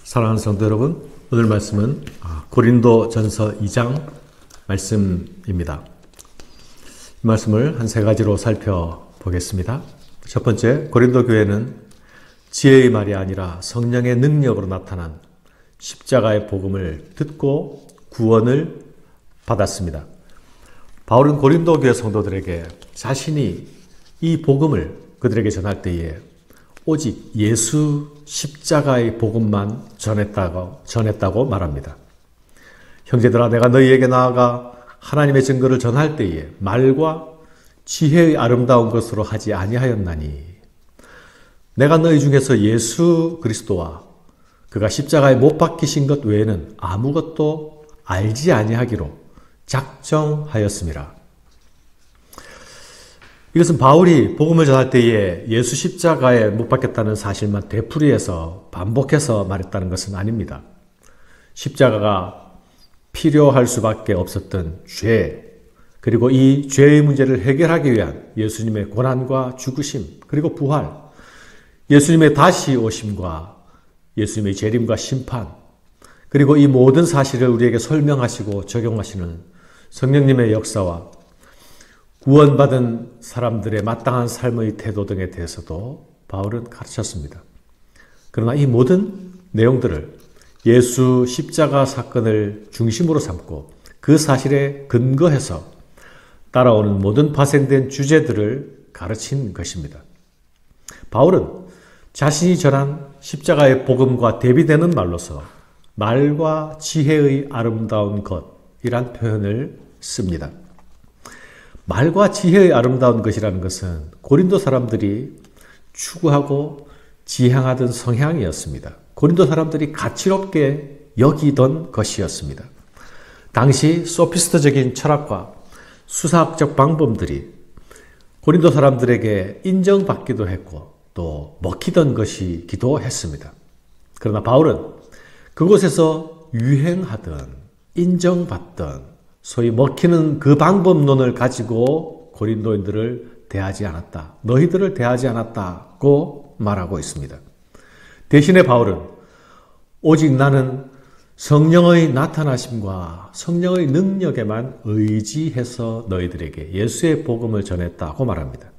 사랑하는 성도 여러분, 오늘 말씀은 고린도전서 2장 말씀입니다. 이 말씀을 한 세 가지로 살펴보겠습니다. 첫 번째, 고린도 교회는 지혜의 말이 아니라 성령의 능력으로 나타난 십자가의 복음을 듣고 구원을 받았습니다. 바울은 고린도 교회 성도들에게 자신이 이 복음을 그들에게 전할 때에 오직 예수 십자가의 복음만 전했다고 말합니다. 형제들아, 내가 너희에게 나아가 하나님의 증거를 전할 때에 말과 지혜의 아름다운 것으로 하지 아니하였나니 내가 너희 중에서 예수 그리스도와 그가 십자가에 못 박히신 것 외에는 아무것도 알지 아니하기로 작정하였음이라. 이것은 바울이 복음을 전할 때에 예수 십자가에 못 박혔다는 사실만 되풀이해서 반복해서 말했다는 것은 아닙니다. 십자가가 필요할 수밖에 없었던 죄, 그리고 이 죄의 문제를 해결하기 위한 예수님의 고난과 죽으심, 그리고 부활, 예수님의 다시 오심과 예수님의 재림과 심판, 그리고 이 모든 사실을 우리에게 설명하시고 적용하시는 성령님의 역사와 구원받은 사람들의 마땅한 삶의 태도 등에 대해서도 바울은 가르쳤습니다. 그러나 이 모든 내용들을 예수 십자가 사건을 중심으로 삼고 그 사실에 근거해서 따라오는 모든 파생된 주제들을 가르친 것입니다. 바울은 자신이 전한 십자가의 복음과 대비되는 말로서 말과 지혜의 아름다운 것이란 표현을 씁니다. 말과 지혜의 아름다운 것이라는 것은 고린도 사람들이 추구하고 지향하던 성향이었습니다. 고린도 사람들이 가치롭게 여기던 것이었습니다. 당시 소피스트적인 철학과 수사학적 방법들이 고린도 사람들에게 인정받기도 했고 또 먹히던 것이기도 했습니다. 그러나 바울은 그곳에서 유행하던 인정받던 소위 먹히는 그 방법론을 가지고 고린도인들을 대하지 않았다. 너희들을 대하지 않았다고 말하고 있습니다. 대신에 바울은 오직 나는 성령의 나타나심과 성령의 능력에만 의지해서 너희들에게 예수의 복음을 전했다고 말합니다.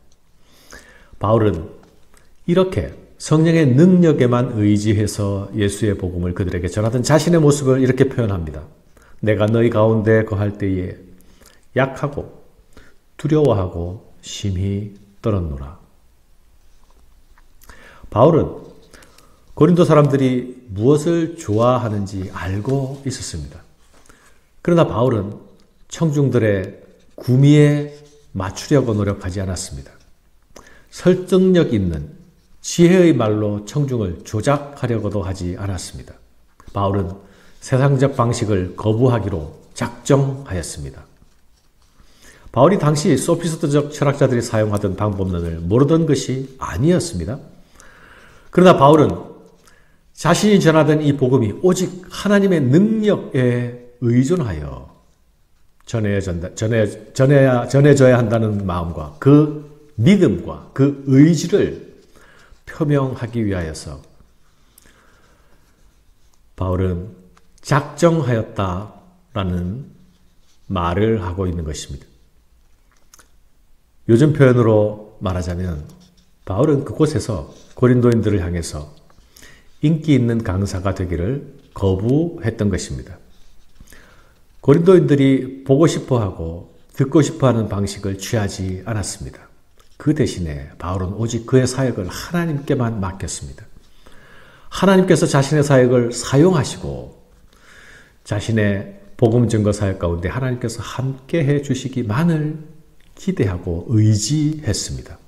바울은 이렇게 성령의 능력에만 의지해서 예수의 복음을 그들에게 전하던 자신의 모습을 이렇게 표현합니다. 내가 너희 가운데 거할 때에 약하고 두려워하고 심히 떨었노라. 바울은 고린도 사람들이 무엇을 좋아하는지 알고 있었습니다. 그러나 바울은 청중들의 구미에 맞추려고 노력하지 않았습니다. 설득력 있는 지혜의 말로 청중을 조작하려고도 하지 않았습니다. 바울은 세상적 방식을 거부하기로 작정하였습니다. 바울이 당시 소피스트적 철학자들이 사용하던 방법론을 모르던 것이 아니었습니다. 그러나 바울은 자신이 전하던 이 복음이 오직 하나님의 능력에 의존하여 전해져야 한다는 마음과 그 믿음과 그 의지를 표명하기 위하여서 바울은 작정하였다라는 말을 하고 있는 것입니다. 요즘 표현으로 말하자면 바울은 그곳에서 고린도인들을 향해서 인기 있는 강사가 되기를 거부했던 것입니다. 고린도인들이 보고 싶어하고 듣고 싶어하는 방식을 취하지 않았습니다. 그 대신에 바울은 오직 그의 사역을 하나님께만 맡겼습니다. 하나님께서 자신의 사역을 사용하시고 자신의 복음 증거 사역 가운데 하나님께서 함께 해 주시기만을 기대하고 의지했습니다.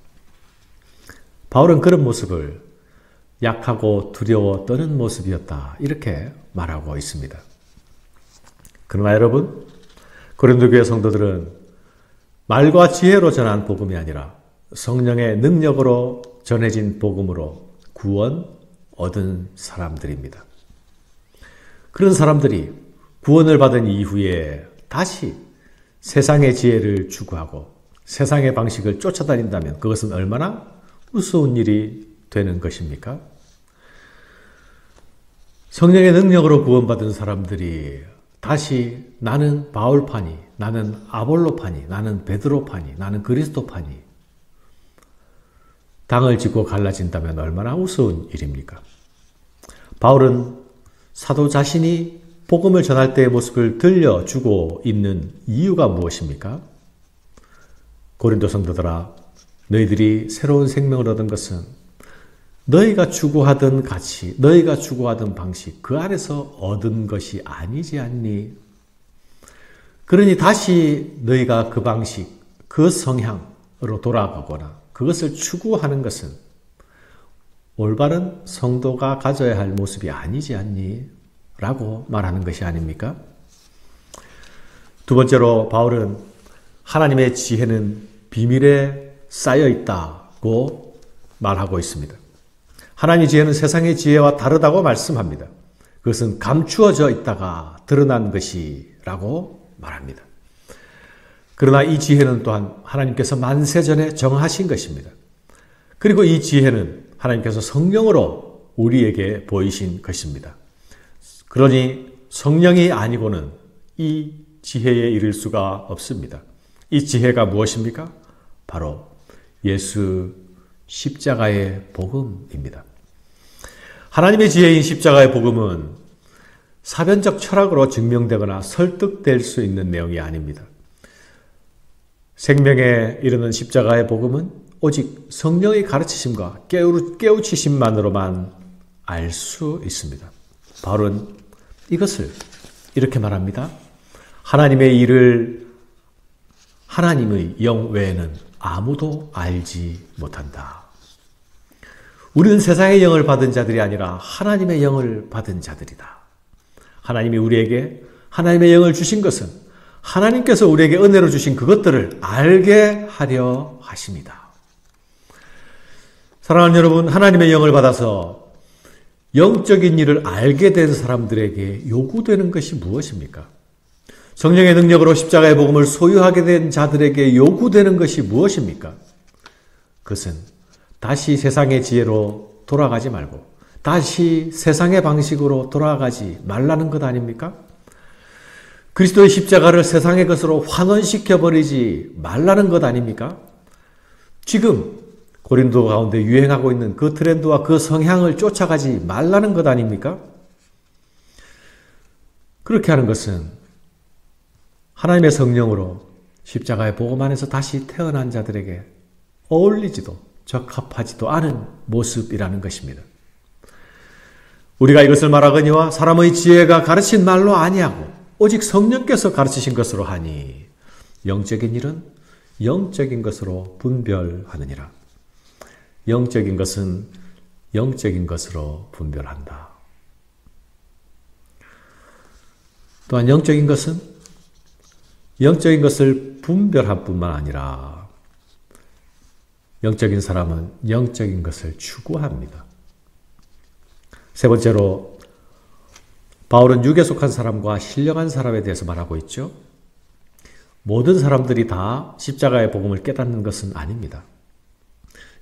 바울은 그런 모습을 약하고 두려워 떠는 모습이었다, 이렇게 말하고 있습니다. 그러나 여러분, 고린도 교회 성도들은 말과 지혜로 전한 복음이 아니라 성령의 능력으로 전해진 복음으로 구원 얻은 사람들입니다. 그런 사람들이 구원을 받은 이후에 다시 세상의 지혜를 추구하고 세상의 방식을 쫓아다닌다면 그것은 얼마나 우스운 일이 되는 것입니까? 성령의 능력으로 구원받은 사람들이 다시 나는 바울파니, 나는 아볼로파니, 나는 베드로파니, 나는 그리스도파니 당을 짓고 갈라진다면 얼마나 우스운 일입니까? 바울은 사도 자신이 복음을 전할 때의 모습을 들려주고 있는 이유가 무엇입니까? 고린도 성도들아, 너희들이 새로운 생명을 얻은 것은 너희가 추구하던 가치, 너희가 추구하던 방식, 그 안에서 얻은 것이 아니지 않니? 그러니 다시 너희가 그 방식, 그 성향으로 돌아가거나 그것을 추구하는 것은 올바른 성도가 가져야 할 모습이 아니지 않니? 라고 말하는 것이 아닙니까? 두 번째로 바울은 하나님의 지혜는 비밀에 쌓여 있다고 말하고 있습니다. 하나님의 지혜는 세상의 지혜와 다르다고 말씀합니다. 그것은 감추어져 있다가 드러난 것이라고 말합니다. 그러나 이 지혜는 또한 하나님께서 만세전에 정하신 것입니다. 그리고 이 지혜는 하나님께서 성령으로 우리에게 보이신 것입니다. 그러니 성령이 아니고는 이 지혜에 이를 수가 없습니다. 이 지혜가 무엇입니까? 바로 예수 십자가의 복음입니다. 하나님의 지혜인 십자가의 복음은 사변적 철학으로 증명되거나 설득될 수 있는 내용이 아닙니다. 생명에 이르는 십자가의 복음은 오직 성령의 가르치심과 깨우치심만으로만 알 수 있습니다. 바울은 이것을 이렇게 말합니다. 하나님의 일을 하나님의 영 외에는 아무도 알지 못한다. 우리는 세상의 영을 받은 자들이 아니라 하나님의 영을 받은 자들이다. 하나님이 우리에게 하나님의 영을 주신 것은 하나님께서 우리에게 은혜로 주신 그것들을 알게 하려 하십니다. 사랑하는 여러분, 하나님의 영을 받아서 영적인 일을 알게 된 사람들에게 요구되는 것이 무엇입니까? 성령의 능력으로 십자가의 복음을 소유하게 된 자들에게 요구되는 것이 무엇입니까? 그것은 다시 세상의 지혜로 돌아가지 말고 다시 세상의 방식으로 돌아가지 말라는 것 아닙니까? 그리스도의 십자가를 세상의 것으로 환원시켜버리지 말라는 것 아닙니까? 지금 고린도 가운데 유행하고 있는 그 트렌드와 그 성향을 쫓아가지 말라는 것 아닙니까? 그렇게 하는 것은 하나님의 성령으로 십자가의 복음 안에서 다시 태어난 자들에게 어울리지도 적합하지도 않은 모습이라는 것입니다. 우리가 이것을 말하거니와 사람의 지혜가 가르친 말로 아니하고 오직 성령께서 가르치신 것으로 하니 영적인 일은 영적인 것으로 분별하느니라. 영적인 것은 영적인 것으로 분별한다. 또한 영적인 것은 영적인 것을 분별할 뿐만 아니라 영적인 사람은 영적인 것을 추구합니다. 세 번째로 바울은 육에 속한 사람과 신령한 사람에 대해서 말하고 있죠. 모든 사람들이 다 십자가의 복음을 깨닫는 것은 아닙니다.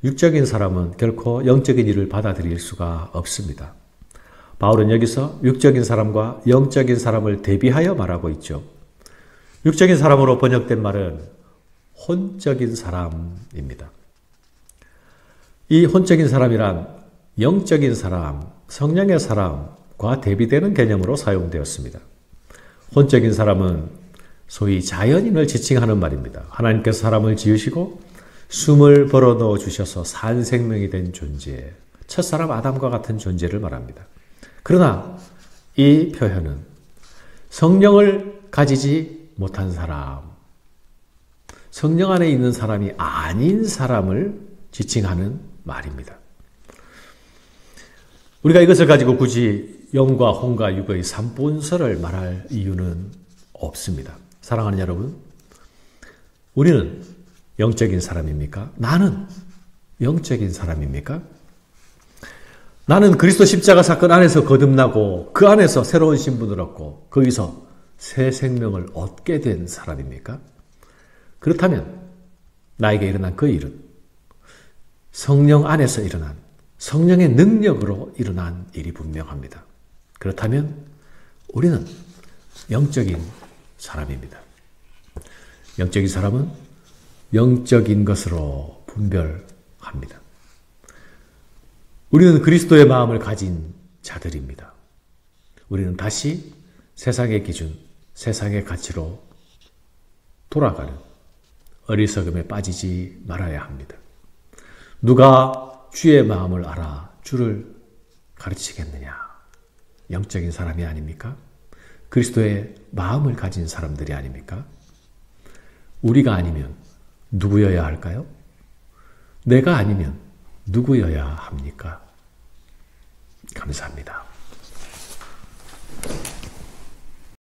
육적인 사람은 결코 영적인 일을 받아들일 수가 없습니다. 바울은 여기서 육적인 사람과 영적인 사람을 대비하여 말하고 있죠. 육적인 사람으로 번역된 말은 혼적인 사람입니다. 이 혼적인 사람이란 영적인 사람, 성령의 사람과 대비되는 개념으로 사용되었습니다. 혼적인 사람은 소위 자연인을 지칭하는 말입니다. 하나님께서 사람을 지으시고 숨을 불어넣어 주셔서 산 생명이 된 존재, 첫사람 아담과 같은 존재를 말합니다. 그러나 이 표현은 성령을 가지지 못한 사람, 성령 안에 있는 사람이 아닌 사람을 지칭하는 말입니다. 우리가 이것을 가지고 굳이 영과 혼과 육의 삼본설을 말할 이유는 없습니다. 사랑하는 여러분, 우리는 영적인 사람입니까? 나는 영적인 사람입니까? 나는 그리스도 십자가 사건 안에서 거듭나고 그 안에서 새로운 신분을 얻고 거기서 새 생명을 얻게 된 사람입니까? 그렇다면 나에게 일어난 그 일은 성령 안에서 일어난 성령의 능력으로 일어난 일이 분명합니다. 그렇다면 우리는 영적인 사람입니다. 영적인 사람은 영적인 것으로 분별합니다. 우리는 그리스도의 마음을 가진 자들입니다. 우리는 다시 세상의 기준, 세상의 가치로 돌아가는 어리석음에 빠지지 말아야 합니다. 누가 주의 마음을 알아 주를 가르치겠느냐? 영적인 사람이 아닙니까? 그리스도의 마음을 가진 사람들이 아닙니까? 우리가 아니면 누구여야 할까요? 내가 아니면 누구여야 합니까? 감사합니다.